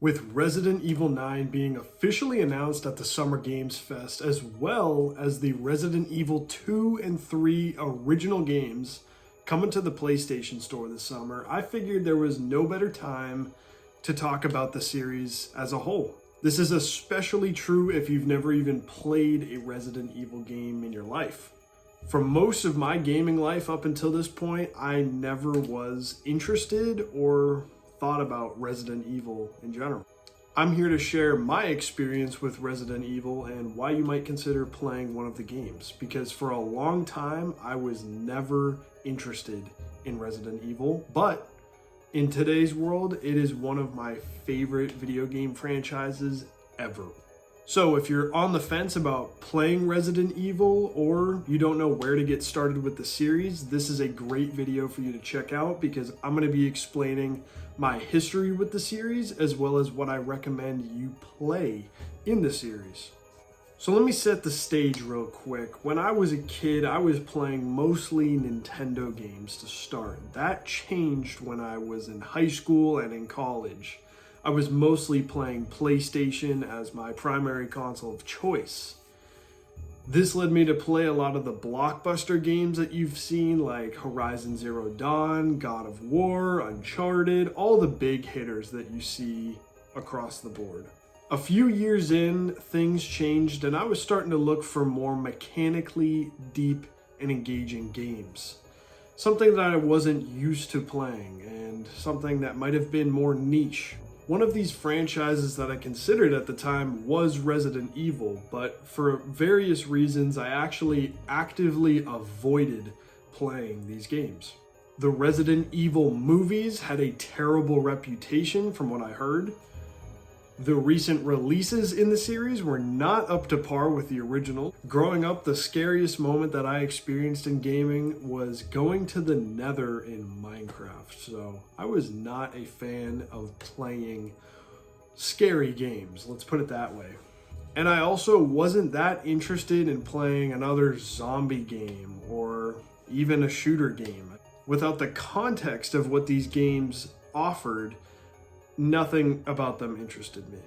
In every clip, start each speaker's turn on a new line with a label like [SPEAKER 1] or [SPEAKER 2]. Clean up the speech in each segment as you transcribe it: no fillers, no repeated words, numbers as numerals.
[SPEAKER 1] With Resident Evil 9 being officially announced at the Summer Games Fest, as well as the Resident Evil 2 and 3 original games coming to the PlayStation Store this summer, I figured there was no better time to talk about the series as a whole. This is especially true if you've never even played a Resident Evil game in your life. For most of my gaming life up until this point, I never was interested or thought about Resident Evil in general. I'm here to share my experience with Resident Evil and why you might consider playing one of the games, because for a long time I was never interested in Resident Evil, but in today's world it is one of my favorite video game franchises ever. So if you're on the fence about playing Resident Evil or you don't know where to get started with the series, this is a great video for you to check out because I'm going to be explaining my history with the series as well as what I recommend you play in the series. So let me set the stage real quick. When I was a kid, I was playing mostly Nintendo games to start. That changed when I was in high school and in college. I was mostly playing PlayStation as my primary console of choice. This led me to play a lot of the blockbuster games that you've seen, like Horizon Zero Dawn, God of War, Uncharted, all the big hitters that you see across the board. A few years in, things changed and I was starting to look for more mechanically deep and engaging games. Something that I wasn't used to playing and something that might have been more niche. One of these franchises that I considered at the time was Resident Evil, but for various reasons I actually actively avoided playing these games. The Resident Evil movies had a terrible reputation from what I heard. The recent releases in the series were not up to par with the original. Growing up, the scariest moment that I experienced in gaming was going to the Nether in Minecraft. So I was not a fan of playing scary games, let's put it that way. And I also wasn't that interested in playing another zombie game or even a shooter game. Without the context of what these games offered, nothing about them interested me.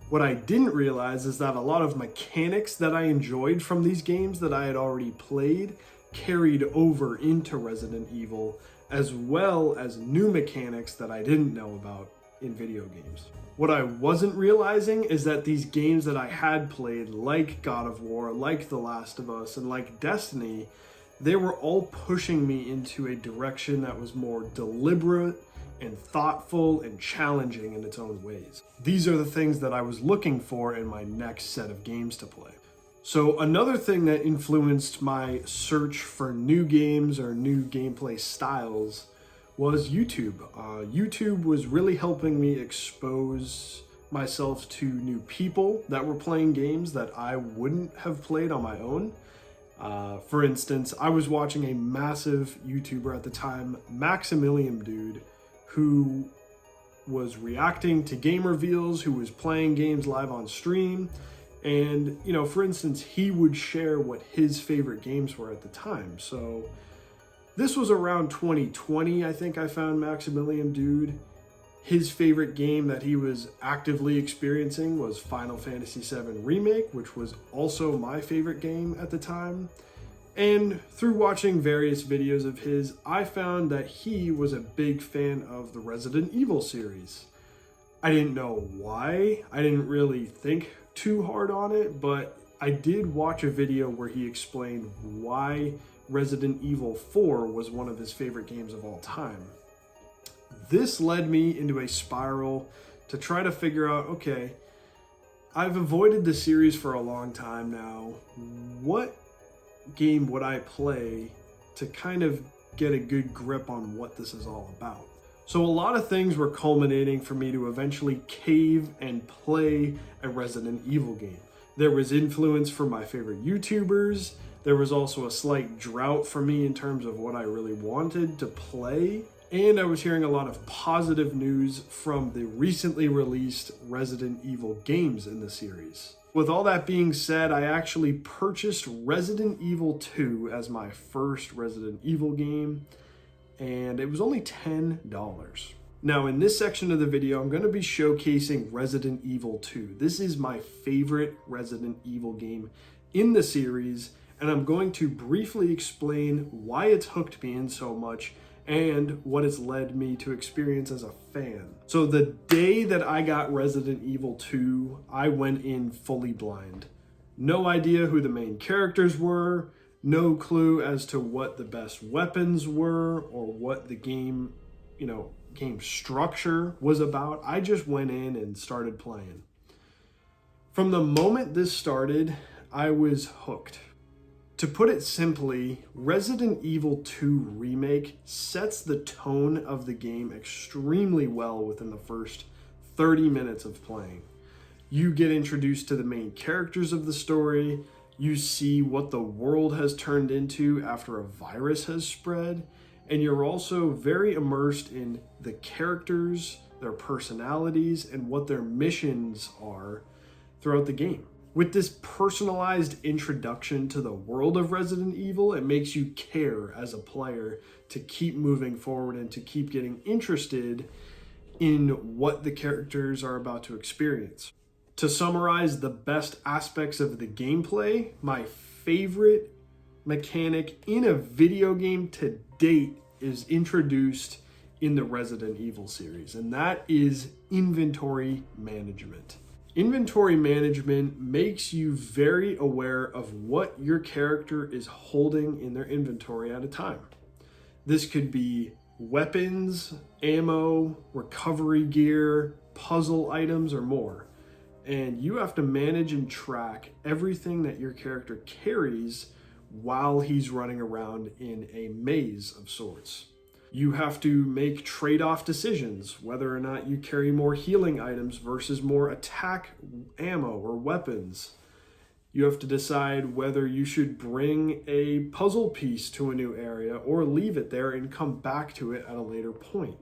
[SPEAKER 1] What I didn't realize is that a lot of mechanics that I enjoyed from these games that I had already played carried over into Resident Evil, as well as new mechanics that I didn't know about in video games. What I wasn't realizing is that these games that I had played, like God of War, like The Last of Us, and like Destiny, they were all pushing me into a direction that was more deliberate and thoughtful and challenging in its own ways. These are the things that I was looking for in my next set of games to play. So another thing that influenced my search for new games or new gameplay styles was YouTube. YouTube was really helping me expose myself to new people that were playing games that I wouldn't have played on my own. For instance, I was watching a massive YouTuber at the time, Maximilian Dood, who was reacting to game reveals, who was playing games live on stream. And, you know, for instance, he would share what his favorite games were at the time. So this was around 2020, I think I found Maximilian Dood. His favorite game that he was actively experiencing was Final Fantasy VII Remake, which was also my favorite game at the time. And through watching various videos of his, I found that he was a big fan of the Resident Evil series. I didn't know why, I didn't really think too hard on it, but I did watch a video where he explained why Resident Evil 4 was one of his favorite games of all time. This led me into a spiral to try to figure out, okay, I've avoided the series for a long time now. What game would I play to kind of get a good grip on what this is all about? So a lot of things were culminating for me to eventually cave and play a Resident Evil game. There was influence from my favorite YouTubers. There was also a slight drought for me in terms of what I really wanted to play. And I was hearing a lot of positive news from the recently released Resident Evil games in the series. With all that being said, I actually purchased Resident Evil 2 as my first Resident Evil game, and it was only $10. Now, in this section of the video, I'm going to be showcasing Resident Evil 2. This is my favorite Resident Evil game in the series, and I'm going to briefly explain why it's hooked me in so much and what it's led me to experience as a fan. So the day that I got Resident Evil 2, I went in fully blind. No idea who the main characters were, no clue as to what the best weapons were or what the game, game structure was about. I just went in and started playing. From the moment this started, I was hooked. To put it simply, Resident Evil 2 Remake sets the tone of the game extremely well within the first 30 minutes of playing. You get introduced to the main characters of the story, you see what the world has turned into after a virus has spread, and you're also very immersed in the characters, their personalities, and what their missions are throughout the game. With this personalized introduction to the world of Resident Evil, it makes you care as a player to keep moving forward and to keep getting interested in what the characters are about to experience. To summarize the best aspects of the gameplay, my favorite mechanic in a video game to date is introduced in the Resident Evil series, and that is inventory management. Inventory management makes you very aware of what your character is holding in their inventory at a time. This could be weapons, ammo, recovery gear, puzzle items, or more. And you have to manage and track everything that your character carries while he's running around in a maze of sorts. You have to make trade-off decisions, whether or not you carry more healing items versus more attack ammo or weapons. You have to decide whether you should bring a puzzle piece to a new area or leave it there and come back to it at a later point.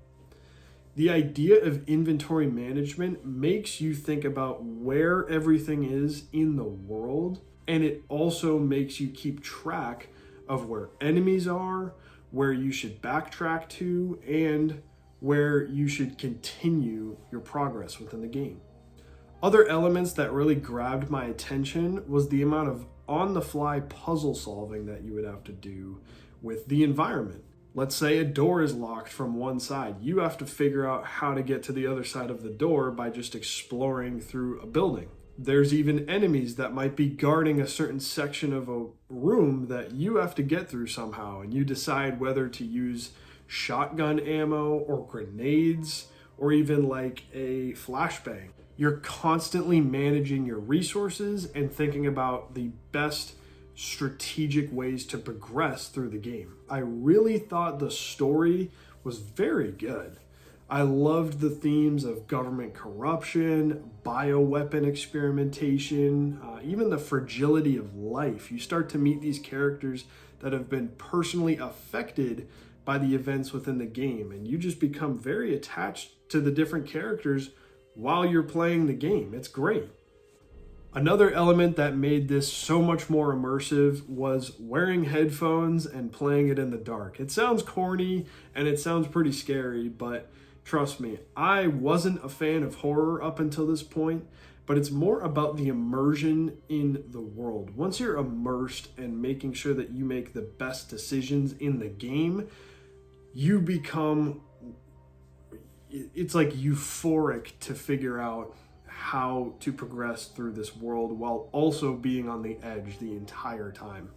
[SPEAKER 1] The idea of inventory management makes you think about where everything is in the world, and it also makes you keep track of where enemies are, where you should backtrack to, and where you should continue your progress within the game. Other elements that really grabbed my attention was the amount of on-the-fly puzzle solving that you would have to do with the environment. Let's say a door is locked from one side. You have to figure out how to get to the other side of the door by just exploring through a building. There's even enemies that might be guarding a certain section of a room that you have to get through somehow, and you decide whether to use shotgun ammo or grenades or even like a flashbang. You're constantly managing your resources and thinking about the best strategic ways to progress through the game. I really thought the story was very good. I loved the themes of government corruption, bioweapon experimentation, even the fragility of life. You start to meet these characters that have been personally affected by the events within the game, and you just become very attached to the different characters while you're playing the game. It's great. Another element that made this so much more immersive was wearing headphones and playing it in the dark. It sounds corny and it sounds pretty scary, but trust me, I wasn't a fan of horror up until this point, but it's more about the immersion in the world. Once you're immersed and making sure that you make the best decisions in the game, you become, it's like euphoric to figure out how to progress through this world while also being on the edge the entire time.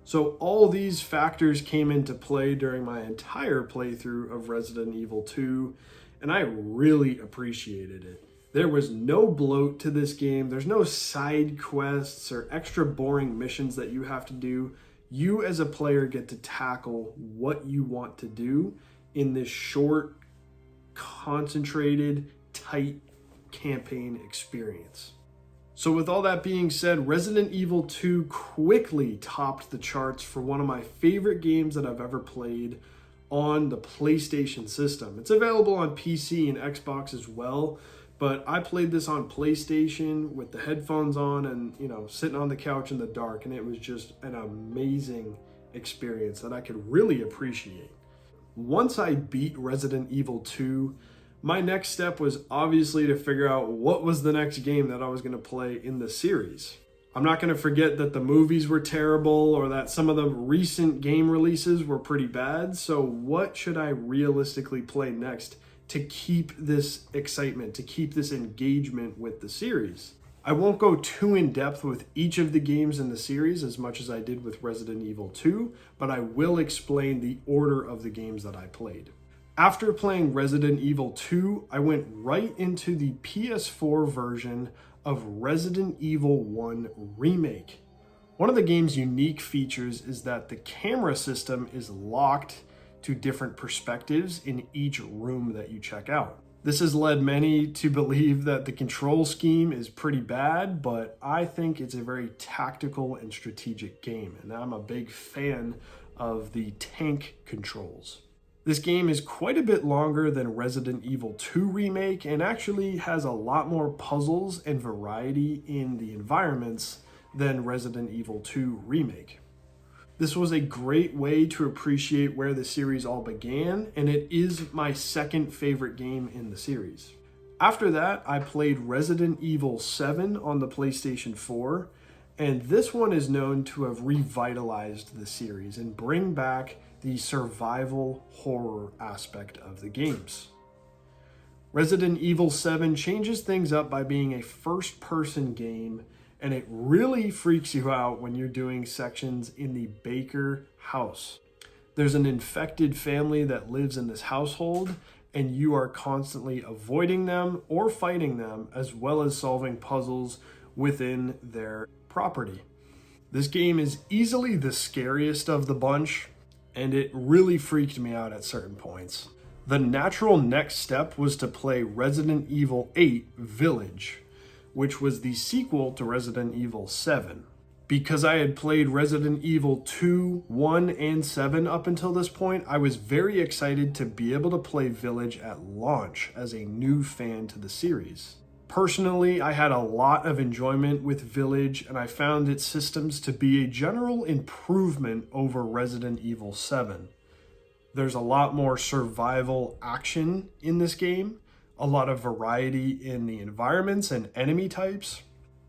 [SPEAKER 1] So all these factors came into play during my entire playthrough of Resident Evil 2, and I really appreciated it. There was no bloat to this game. There's no side quests or extra boring missions that you have to do. You as a player get to tackle what you want to do in this short, concentrated, tight campaign experience. So with all that being said, Resident Evil 2 quickly topped the charts for one of my favorite games that I've ever played on the PlayStation system. It's available on PC and Xbox as well, but I played this on PlayStation with the headphones on and, sitting on the couch in the dark, and it was just an amazing experience that I could really appreciate. Once I beat Resident Evil 2, My next step was obviously to figure out what was the next game that I was going to play in the series. I'm not going to forget that the movies were terrible or that some of the recent game releases were pretty bad. So what should I realistically play next to keep this excitement, to keep this engagement with the series? I won't go too in depth with each of the games in the series as much as I did with Resident Evil 2, but I will explain the order of the games that I played. After playing Resident Evil 2, I went right into the PS4 version of Resident Evil 1 Remake. One of the game's unique features is that the camera system is locked to different perspectives in each room that you check out. This has led many to believe that the control scheme is pretty bad, but I think it's a very tactical and strategic game, and I'm a big fan of the tank controls. This game is quite a bit longer than Resident Evil 2 Remake and actually has a lot more puzzles and variety in the environments than Resident Evil 2 Remake. This was a great way to appreciate where the series all began, and it is my second favorite game in the series. After that, I played Resident Evil 7 on the PlayStation 4, and this one is known to have revitalized the series and bring back the survival horror aspect of the games. Resident Evil 7 changes things up by being a first-person game, and it really freaks you out when you're doing sections in the Baker house. There's an infected family that lives in this household, and you are constantly avoiding them or fighting them, as well as solving puzzles within their property. This game is easily the scariest of the bunch, and it really freaked me out at certain points. The natural next step was to play Resident Evil 8 Village, which was the sequel to Resident Evil 7. Because I had played Resident Evil 2, 1, and 7 up until this point, I was very excited to be able to play Village at launch as a new fan to the series. Personally, I had a lot of enjoyment with Village, and I found its systems to be a general improvement over Resident Evil 7. There's a lot more survival action in this game, a lot of variety in the environments and enemy types,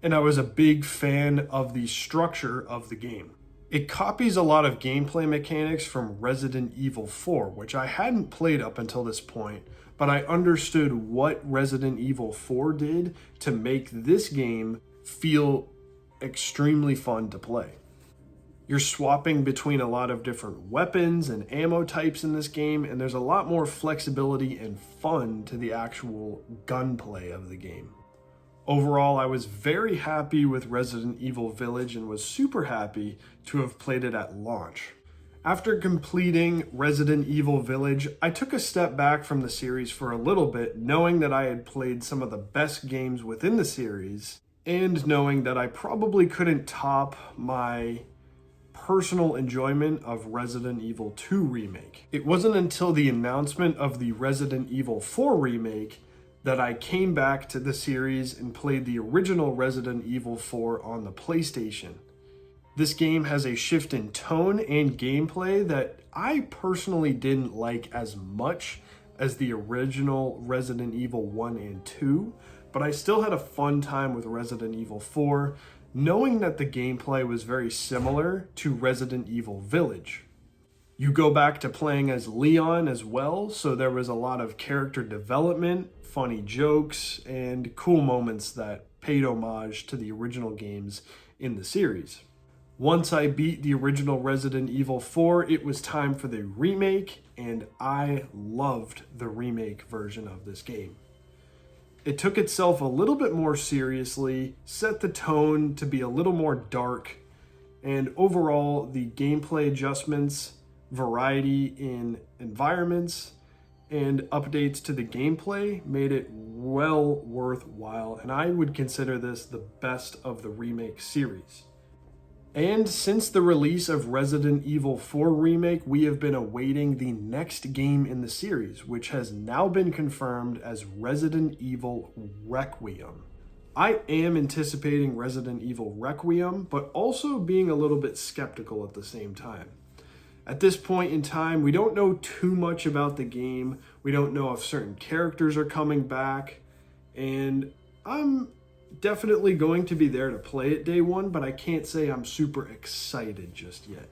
[SPEAKER 1] and I was a big fan of the structure of the game. It copies a lot of gameplay mechanics from Resident Evil 4, which I hadn't played up until this point, but I understood what Resident Evil 4 did to make this game feel extremely fun to play. You're swapping between a lot of different weapons and ammo types in this game, and there's a lot more flexibility and fun to the actual gunplay of the game. Overall, I was very happy with Resident Evil Village and was super happy to have played it at launch. After completing Resident Evil Village, I took a step back from the series for a little bit, knowing that I had played some of the best games within the series, and knowing that I probably couldn't top my personal enjoyment of Resident Evil 2 Remake. It wasn't until the announcement of the Resident Evil 4 Remake that I came back to the series and played the original Resident Evil 4 on the PlayStation. This game has a shift in tone and gameplay that I personally didn't like as much as the original Resident Evil 1 and 2, but I still had a fun time with Resident Evil 4, knowing that the gameplay was very similar to Resident Evil Village. You go back to playing as Leon as well, so there was a lot of character development, funny jokes, and cool moments that paid homage to the original games in the series. Once I beat the original Resident Evil 4, it was time for the remake, and I loved the remake version of this game. It took itself a little bit more seriously, set the tone to be a little more dark, and overall, the gameplay adjustments, variety in environments, and updates to the gameplay made it well worthwhile, and I would consider this the best of the remake series. And since the release of Resident Evil 4 Remake, we have been awaiting the next game in the series, which has now been confirmed as Resident Evil Requiem. I am anticipating Resident Evil Requiem, but also being a little bit skeptical at the same time. At this point in time, we don't know too much about the game. We don't know if certain characters are coming back, and I'm definitely going to be there to play it day one, but I can't say I'm super excited just yet.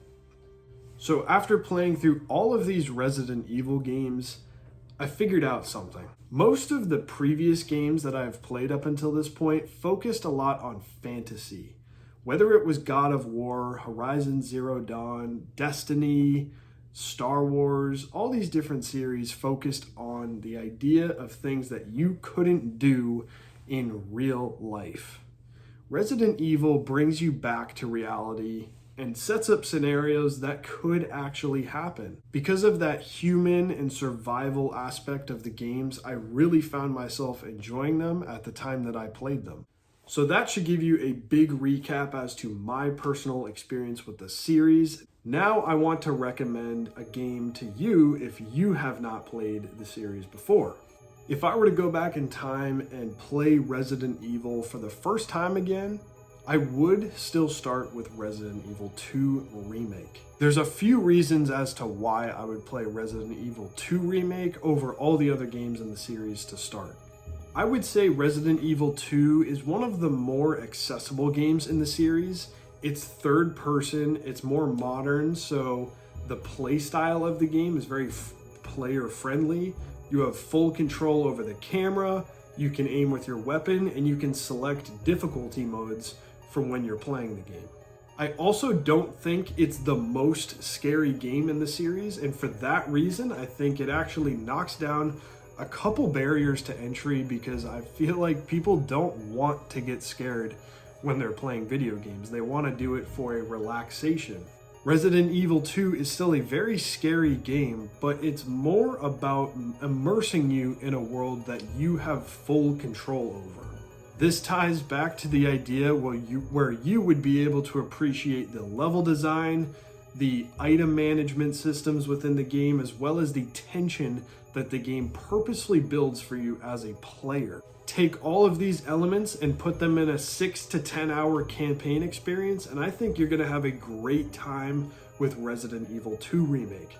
[SPEAKER 1] So after playing through all of these Resident Evil games, I figured out something. Most of the previous games that I've played up until this point focused a lot on fantasy. Whether it was God of War, Horizon Zero Dawn, Destiny, Star Wars, all these different series focused on the idea of things that you couldn't do in real life. Resident Evil brings you back to reality and sets up scenarios that could actually happen. Because of that human and survival aspect of the games, I really found myself enjoying them at the time that I played them. So that should give you a big recap as to my personal experience with the series. Now I want to recommend a game to you if you have not played the series before. If I were to go back in time and play Resident Evil for the first time again, I would still start with Resident Evil 2 Remake. There's a few reasons as to why I would play Resident Evil 2 Remake over all the other games in the series to start. I would say Resident Evil 2 is one of the more accessible games in the series. It's third person, it's more modern, so the play style of the game is very player friendly. You have full control over the camera, you can aim with your weapon, and you can select difficulty modes from when you're playing the game. I also don't think it's the most scary game in the series, and for that reason, I think it actually knocks down a couple barriers to entry because I feel like people don't want to get scared when they're playing video games. They want to do it for a relaxation. Resident Evil 2 is still a very scary game, but it's more about immersing you in a world that you have full control over. This ties back to the idea where you would be able to appreciate the level design, the item management systems within the game, as well as the tension that the game purposely builds for you as a player. Take all of these elements and put them in a 6 to 10 hour campaign experience, and I think you're going to have a great time with Resident Evil 2 Remake.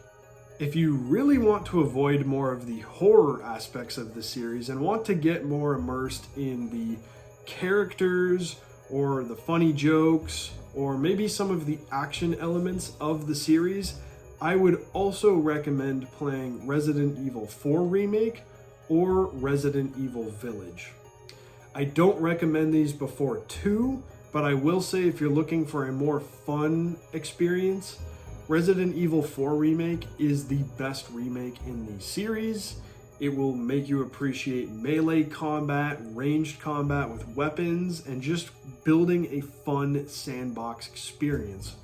[SPEAKER 1] If you really want to avoid more of the horror aspects of the series and want to get more immersed in the characters or the funny jokes or maybe some of the action elements of the series, I would also recommend playing Resident Evil 4 Remake or Resident Evil Village. I don't recommend these before 2, but I will say if you're looking for a more fun experience, Resident Evil 4 Remake is the best remake in the series. It will make you appreciate melee combat, ranged combat with weapons, and just building a fun sandbox experience.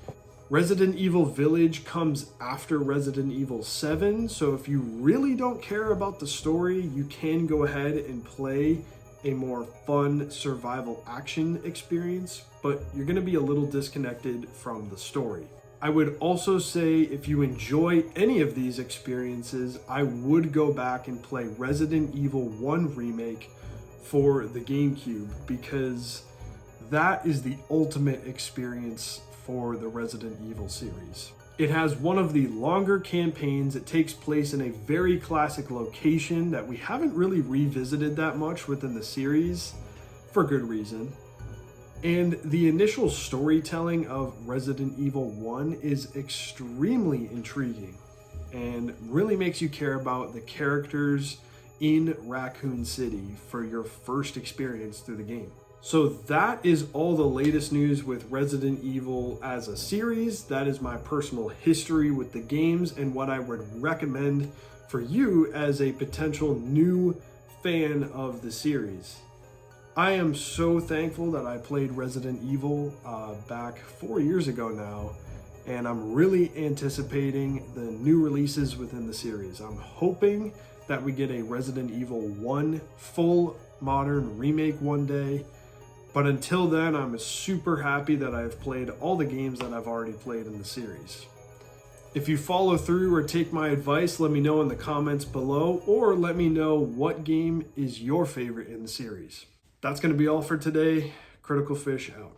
[SPEAKER 1] Resident Evil Village comes after Resident Evil 7, so if you really don't care about the story, you can go ahead and play a more fun survival action experience, but you're going to be a little disconnected from the story. I would also say if you enjoy any of these experiences, I would go back and play Resident Evil 1 Remake for the GameCube, because that is the ultimate experience for the Resident Evil series. It has one of the longer campaigns. It takes place in a very classic location that we haven't really revisited that much within the series, for good reason. And the initial storytelling of Resident Evil 1 is extremely intriguing and really makes you care about the characters in Raccoon City for your first experience through the game. So that is all the latest news with Resident Evil as a series. That is my personal history with the games and what I would recommend for you as a potential new fan of the series. I am so thankful that I played Resident Evil back 4 years ago now, and I'm really anticipating the new releases within the series. I'm hoping that we get a Resident Evil 1 full modern remake one day. But until then, I'm super happy that I've played all the games that I've already played in the series. If you follow through or take my advice, let me know in the comments below, or let me know what game is your favorite in the series. That's going to be all for today. Critical Fish out.